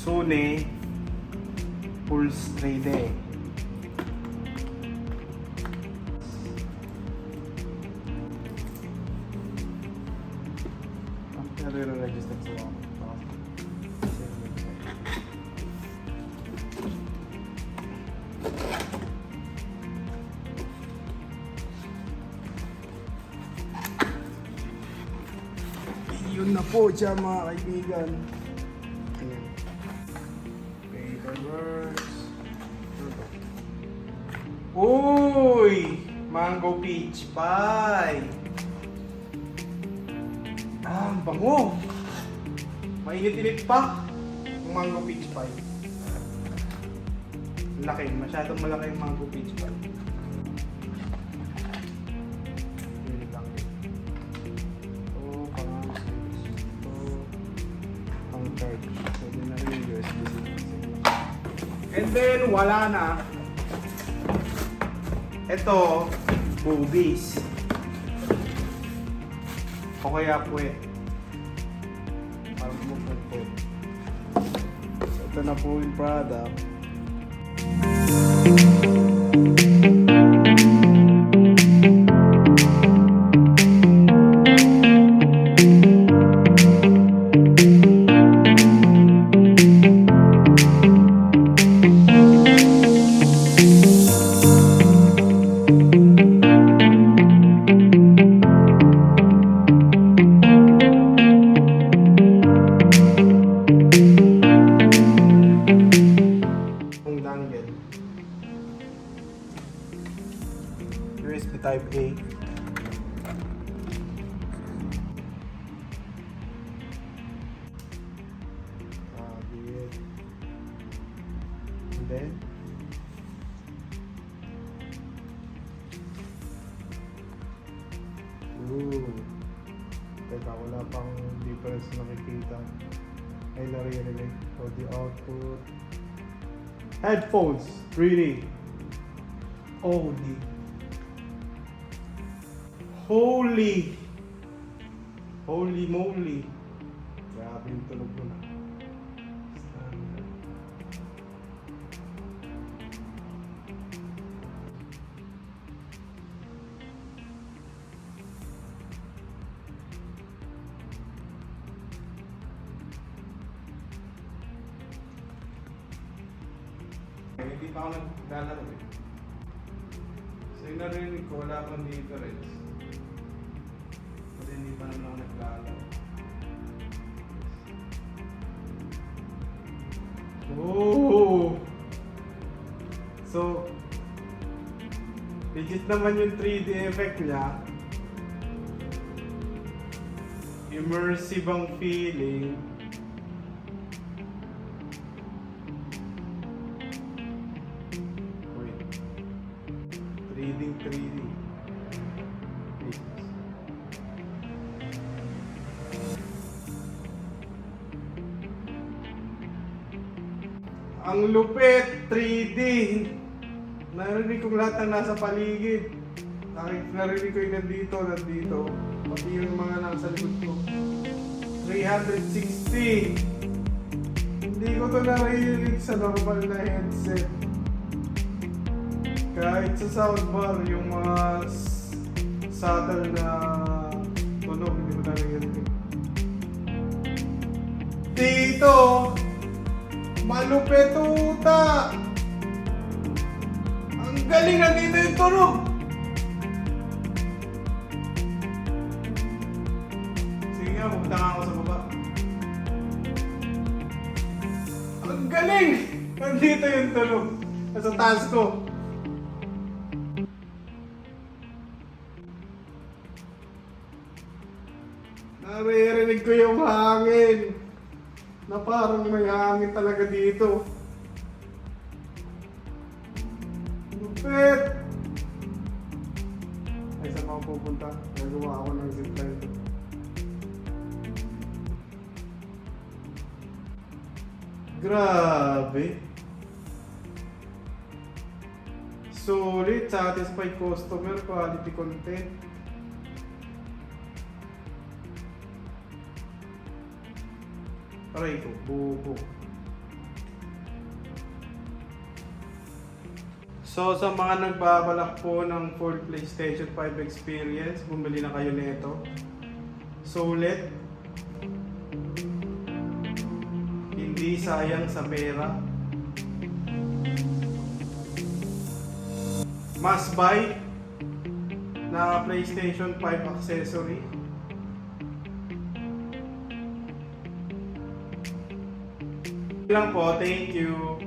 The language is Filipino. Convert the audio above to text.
Sony Pulse 3D. Nare-register sa ako. Yun na po siya mga kaibigan. Uy! Mango peach pie! Ang bango! Mainit-init pa ang mango peach pie. Laki, masyadong malaki yung mango peach pie. Pinit lang din. Ito, ito, pang charge. Pwede na rin yung USB-C. And then, wala na. Ito, boobies. O kaya puwet. Parang bumupag po. So, ito na po yung product. USB Type A. And then teka, wala pang difference nakikita. Ay, narinig. Audio output. Headphones 3D. Holy moly. Grabe yung tunog ko na. Standard. Hindi pa ako naglalaro eh. So yung narinig ko, wala pang difference. Kasi hindi pa naman ako naglalaro. Oh! So, legit naman yung 3D effect niya. Immersive ang feeling. Wait. 3D. Ang lupit, 3D. Narinig ko lahat ng nasa paligid. Narinig ko yung nandito. Pati yung mga nasa likod ko. 360. Hindi ko to narinig sa normal na headset. Kahit sa soundbar, yung mga subtle na tunog, hindi ko narinig. Dito! Malupit uta! Ang galing na dito yung tunog! Sige nga, pupunta nga ako sa baba. Ang galing! Nandito yung tunog. Nasa taas ko. Naririnig ko yung hangin. Na parang may hangin talaga dito. Lupit! Ay, saan ako pupunta? Nagawa ako ng zipline. Grabe. Solid, satisfied customer, quality content. Aray ko, bubo. So sa mga nagbabalak po ng full PlayStation 5 experience, bumili na kayo nito. Solid. Hindi sayang sa pera. Must buy na PlayStation 5 accessory. Lang po, thank you.